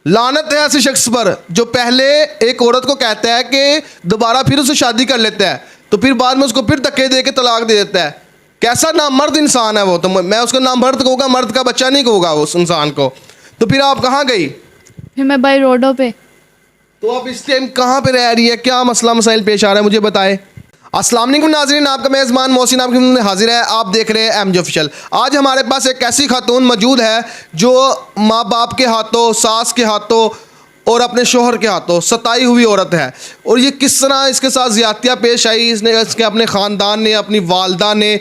लानत है ऐसे शख्स पर जो पहले एक औरत को कहता है कि दोबारा फिर उससे शादी कर लेता है, तो फिर बाद में उसको फिर धक्के दे के तलाक दे देता है। कैसा नामर्द इंसान है वो। तो मैं उसको नामर्द कहूँगा, मर्द का बच्चा नहीं कहूँगा उस इंसान को। तो फिर आप कहाँ गई? फिर मैं बाई रोडों पे। तो आप इस टाइम कहाँ पे रह रही है, क्या मसला मसाइल पेश आ रहा है, मुझे बताएं। अस्सलाम वालेकुम नाज़रीन, आपका मेज़बान मोहसिन आपके सामने हाजिर है। आप देख रहे हैं एमजे ऑफिशियल। आज हमारे पास एक ऐसी खातून मौजूद है जो माँ बाप के हाथों, सास के हाथों और अपने शोहर के हाथों सताई हुई औरत है। और ये किस तरह इसके साथ ज़्यादतियाँ पेश आई, इसके अपने ख़ानदान ने, अपनी वालदा ने,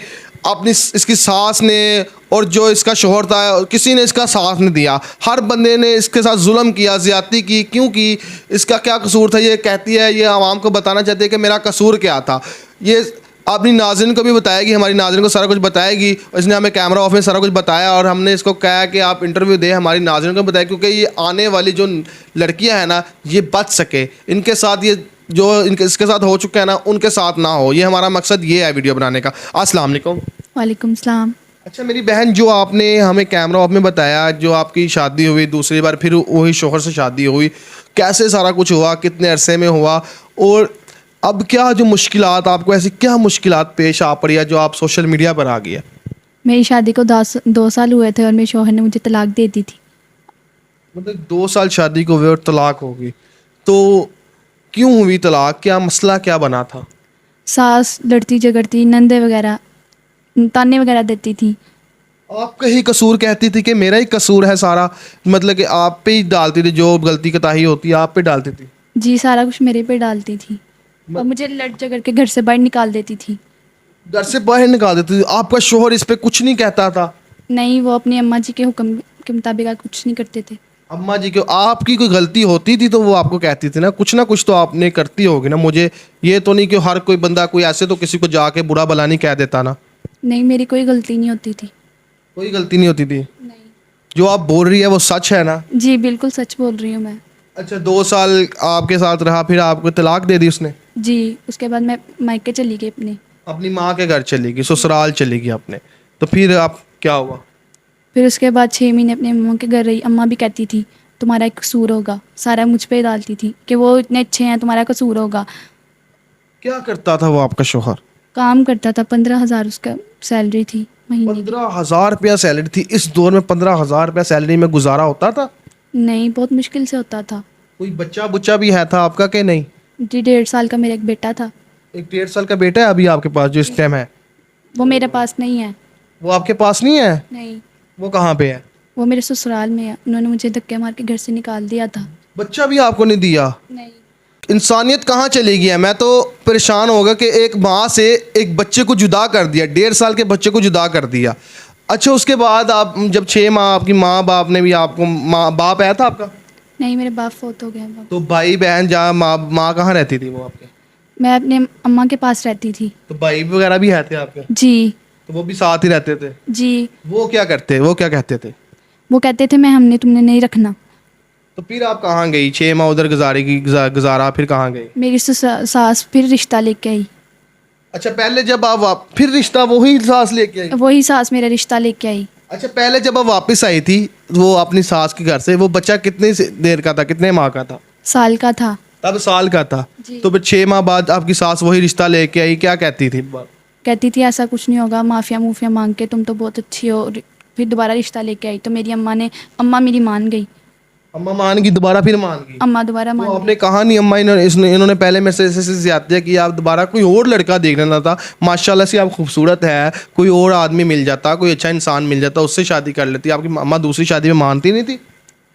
अपनी इसकी सास ने और जो इसका शोहर था, किसी ने इसका साथ नहीं दिया। हर बंदे ने इसके साथ जुल्म किया, ज़्यादती की। क्योंकि इसका क्या कसूर था ये कहती है, ये आवाम को बताना चाहती है कि मेरा कसूर क्या था। ये अपनी नाज़रीन को भी बताएगी, हमारी नाज़रीन को सारा कुछ बताएगी। इसने हमें कैमरा ऑफ में सारा कुछ बताया और हमने इसको कहा कि आप इंटरव्यू दें, हमारी नाज़रीन को बताएं, क्योंकि ये आने वाली जो लड़कियां हैं ना, ये बच सके, इनके साथ ये जो इसके साथ हो चुका है ना, उनके साथ ना हो। ये हमारा मकसद ये है वीडियो बनाने का। अस्सलाम वालेकुम। वालेकुम सलाम। अच्छा मेरी बहन, जो आपने हमें कैमरा ऑफ में बताया, जो आपकी शादी हुई दूसरी बार, फिर वही शोहर से शादी हुई, कैसे सारा कुछ हुआ, कितने अरसे में हुआ, और अब क्या जो मुश्किलात आपको, ऐसी क्या मुश्किलात पेश आ पड़ी है जो आप सोशल मीडिया पर आ गई है? मेरी शादी को 2 साल हुए थे और मेरे शौहर ने मुझे तलाक दे दी थी। मतलब 2 साल शादी को हुए और तलाक होगी, तो क्यों हुई तलाक? क्या मसला क्या बना था? सास लड़ती झगड़ती, नंदे वगैरह ताने वगैरह देती थी। आपका ही कसूर कहती थी कि मेरा ही कसूर है सारा, मतलब कि आप पे ही डालती थी, जो गलती कोताही होती है आप पे डालती थी। जी, सारा कुछ मेरे पे डालती थी और मुझे लड़ झगड़ के घर से बाहर निकाल देती थी। घर से बाहर निकाल देती थी? आपका शोहर इस पे कुछ नहीं कहता था? नहीं, वो अपनी अम्मा जी के हुक्म के मुताबिक कुछ नहीं करते थे। अम्मा जी को आपकी कोई गलती होती थी तो वो आपको कहती थी ना कुछ तो आपने करती होगी ना। मुझे ये तो नहीं कि हर कोई बंदा कोई ऐसे तो किसी को जाके बुरा भला नहीं कह देता ना। नहीं, मेरी कोई गलती नहीं होती थी। कोई गलती नहीं होती थी? नहीं। जो आप बोल रही है वो सच है ना? जी बिल्कुल सच बोल रही हूँ मैं। अच्छा, 2 साल आपके साथ रहा, फिर आपको तलाक दे दी उसने? जी, उसके बाद मैं मायके चली गई अपनी माँ के घर चली गई, ससुराल चली गई अपने। तो फिर आप क्या हुआ? फिर उसके बाद 6 महीने अपने अम्मा के घर रही। अम्मा भी कहती थी तुम्हारा एक कसूर होगा, सारा मुझ पे डालती थी कि वो इतने अच्छे हैं, तुम्हारा कसूर होगा। क्या करता था वो आपका शोहर? काम करता था, 15,000 उसका सैलरी थी महीने की। 15,000 रुपया सैलरी थी? इस दौर में 15,000 रुपया सैलरी में गुजारा होता था? नहीं, बहुत मुश्किल से होता था। कोई बच्चा बुच्चा भी है था आपका कि नहीं? जी, 1.5 साल का मेरा एक बेटा था। एक 1.5 साल का बेटा है अभी आपके पास जो इस टाइम है? वो मेरे पास नहीं है। वो आपके पास नहीं है? नहीं, वो कहाँ पे है? वो मेरे ससुराल में है। उन्होंने मुझे धक्के मार के घर से निकाल दिया था। बच्चा भी आपको नहीं दिया? नहीं। इंसानियत कहाँ चली गई है? मैं तो परेशान हो गया कि एक माँ से एक बच्चे को जुदा कर दिया, 1.5 साल के बच्चे को जुदा कर दिया। अच्छा, उसके बाद आप जब 6 माह आपकी माँ बाप ने भी आपको, माँ बाप आया था आपका? नहीं, मेरे बाप फोत हो गए हैं। तो भाई बहन जहाँ माँ कहाँ रहती थी वो आपके? मैं अपने अम्मा के पास रहती थी। तो भाई वगैरह भी है थे आपके? जी। तो वो भी साथ ही रहते थे? जी। वो क्या करते, वो क्या कहते थे? वो कहते थे मैं हमने तुमने नहीं रखना। तो फिर आप कहाँ गई? 6 माह उधर गुजारा, फिर कहाँ गई? मेरी सास फिर रिश्ता लेके आई। अच्छा, पहले जब आप फिर रिश्ता वही सास लेके आई? वही सास मेरा रिश्ता लेके आई। अच्छा, पहले जब आप वापस आई थी वो अपनी सास के घर से, वो बच्चा कितनी देर का था, कितने माह का था? साल का था। तब साल का था? जी। तो फिर 6 माह बाद आपकी सास वही रिश्ता लेके आई, क्या कहती थी? कहती थी ऐसा कुछ नहीं होगा, माफिया मुफिया मांग के तुम तो बहुत अच्छी हो। फिर दोबारा रिश्ता लेके आई तो मेरी अम्मा मेरी मान गई। अम्मा मान गई? दोबारा फिर मान गई? अम्मा दोबारा तो मान आपने कहा नहीं अम्मा इन्होंने पहले में से ज्यादा कि आप दोबारा कोई और लड़का देख लेना था, माशाल्लाह से आप खूबसूरत है, कोई और आदमी मिल जाता, कोई अच्छा इंसान मिल जाता, उससे शादी कर लेती। आपकी अम्मा दूसरी शादी में मानती नहीं थी?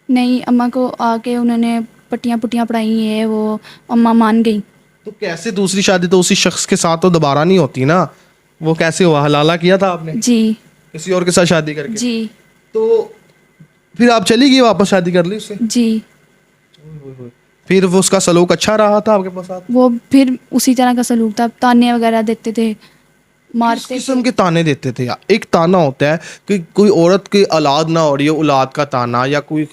नहीं, अम्मा को आके उन्होंने पट्टियाँ पुट्टियाँ पढ़ाई है, वो अम्मा मान गई। तो कैसे दूसरी शादी तो उसी शख्स के साथ तो दोबारा नहीं होती ना? वो कैसे हुआ? हलाला किया था आपने जी। किसी और के साथ शादी करके? जी। तो फिर आप चली गई वापस, शादी कर ली उससे? जी। फिर वो उसका सलूक अच्छा रहा था आपके पास? वो फिर उसी तरह का सलूक था, ताने वगैरह देते थे, किस मारते किस्म के ताने देते थे यार? एक ताना होता है कि कोई औरत की औलाद ना हो रही है, औलाद का ताना, या कोई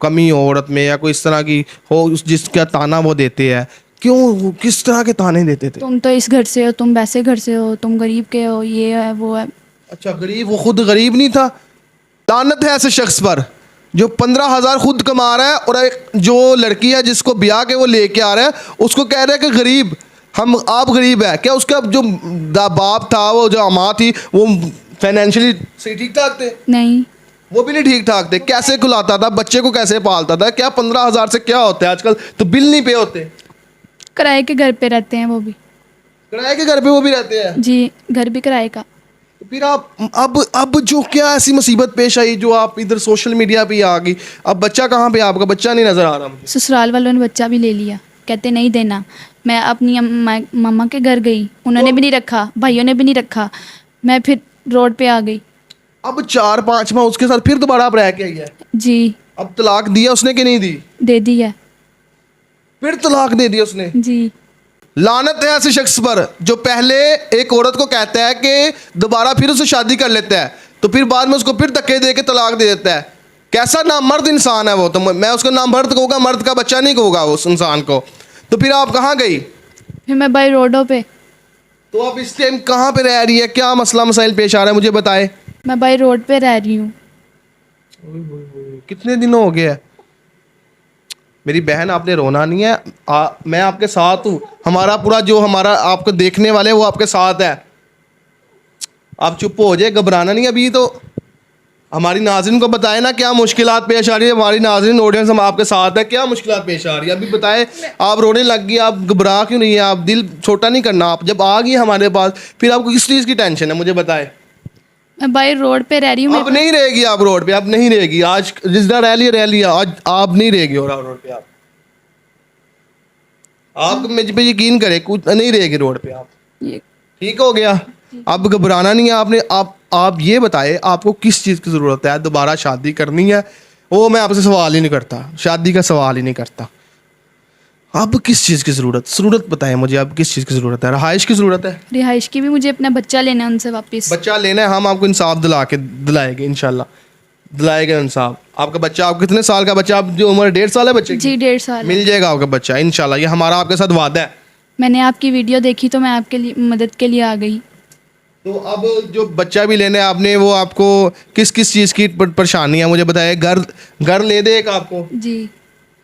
कमी हो औरत में, या कोई इस तरह की हो जिसका ताना वो देते हैं। क्यों, किस तरह के ताने देते थे? तुम तो इस घर से हो, तुम वैसे घर से हो, तुम गरीब के हो, ये है वो है। अच्छा, गरीब? वो खुद गरीब नहीं था? लानत है ऐसे शख्स पर जो 15,000 खुद कमा रहा है और एक जो लड़की है जिसको ब्याह के वो लेके आ रहा है उसको कह रहा है कि गरीब आप गरीब है क्या? उसका जो बाप था, वो जो अम्मा थी, वो फाइनेंशियली सही ठीक ठाक थे? नहीं, वो भी नहीं ठीक ठाक थे। कैसे खिलाता था बच्चे को, कैसे पालता था? क्या 15,000 से क्या होता है? आजकल तो बिल नहीं पे होते। किराए के घर पे रहते हैं वो भी। किराए के घर पे वो भी रहते हैं? जी, घर भी किराए का। तो फिर आप अब जो क्या ऐसी मुसीबत पेश आई जो आप इधर सोशल मीडिया पे ही आ गई? अब बच्चा कहाँ पे? आपका बच्चा नहीं नजर आ रहा मुझे। ससुराल वालों ने बच्चा भी ले लिया, कहते नहीं देना। मैं अपनी मम्मा के घर गई, उन्होंने भी नहीं रखा, भाइयों ने भी नहीं रखा, मैं फिर रोड पे आ गई। अब 4-5 माह उसके साथ फिर दोबारा आप रह के आई है? जी, अब तलाक दिया उसने कि नहीं दी? दे दी है। फिर तलाक दे दी उसने? जी, लानत है ऐसे शख्स पर जो पहले एक औरत को कहता है कि दोबारा फिर उससे शादी कर लेता है, तो फिर बाद में उसको फिर धक्के दे के तलाक दे देता है। कैसा नामर्द इंसान है वो? तो मैं उसको नामर्द कहूँगा, मर्द का बच्चा नहीं कहूँगा उस इंसान को। तो फिर आप कहाँ गई? फिर मैं बाई रोडों पे। तो आप इस टाइम कहाँ पे रह रही है? क्या मसला मसाइल पेश आ रहा है मुझे बताए। मैं बाई रोड पे रह रही हूँ। कितने दिन हो गए हैं? मेरी बहन, आपने रोना नहीं है। मैं आपके साथ हूँ। हमारा पूरा जो हमारा आपको देखने वाले हैं वो आपके साथ है। आप चुप हो जाए, घबराना नहीं। अभी तो हमारी नाज़रीन को बताए ना क्या मुश्किलात पेश आ रही है। हमारी नाज़रीन ऑडियंस हम आपके साथ है, क्या मुश्किलात पेश आ रही है अभी बताए। आप रोने लग गई, आप घबरा क्यों नहीं है? आप दिल छोटा नहीं करना। आप जब आ गई हमारे पास फिर आपको किस चीज़ की टेंशन है मुझे बताए। मैं बाई रोड पे रह रही हूँ। अब नहीं रहेगी आप रोड पे, अब नहीं रहेगी। आज जिस दिन रह लिया आज आप नहीं रहेगी और रोड पे। आप मुझ पे यकीन करें, कुछ नहीं रहेगी रोड पे आप। ये ठीक हो गया? अब घबराना नहीं है आपने। आप ये बताए आपको किस चीज़ की ज़रूरत है? दोबारा शादी करनी है? वो मैं आपसे सवाल ही नहीं करता, शादी का सवाल ही नहीं करता। अब किस चीज़ की ज़रूरत बताएं मुझे। अब किस चीज़ की ज़रूरत है? रहाइश की ज़रूरत है? रिहाइश की भी, मुझे अपना बच्चा लेना है उनसे वापस। बच्चा लेना है, हम आपको इंसाफ दिलाएंगे इंशाल्लाह, दिलाएगा इंसाफ। आपका बच्चा, आप कितने साल का बच्चा? आप जो उम्र 1.5 साल है बच्चे की? जी, 1.5 साल। मिल जाएगा आपका बच्चा इंशाल्लाह। ये हमारा आपके साथ वादा है। मैंने आपकी वीडियो देखी तो मैं आपके लिए मदद के लिए आ गई। तो अब जो बच्चा भी लेना है आपने, वो आपको किस किस चीज़ की परेशानी है मुझे बताइए। घर ले दे एक आपको? जी,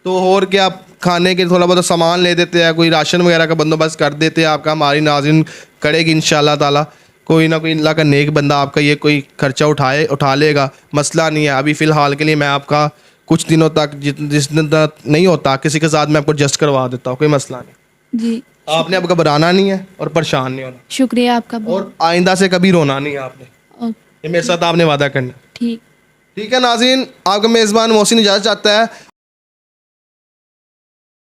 तो और क्या, आप खाने के थोड़ा बहुत सामान ले देते हैं, कोई राशन वगैरह का बंदोबस्त कर देते हैं आपका। हमारी नाज़रीन करेगी इंशाल्लाह ताला। कोई ना कोई अल्लाह का नेक बंदा आपका ये कोई खर्चा उठा लेगा, मसला नहीं है। अभी फ़िलहाल के लिए मैं आपका कुछ दिनों तक जिस दिन तक नहीं होता किसी के साथ मैं आपको एडजस्ट करवा देता हूँ, कोई मसला नहीं। जी, आपने अब घबराना नहीं है और परेशान नहीं होना, शुक्रिया आपका बहुत। और आइंदा से कभी रोना नहीं है आपने। ओ, ये मेरे साथ आपने वादा करना। ठीक। ठीक है नाज़रीन, आपका मेज़बान मोहसिन इजाज़त चाहता है।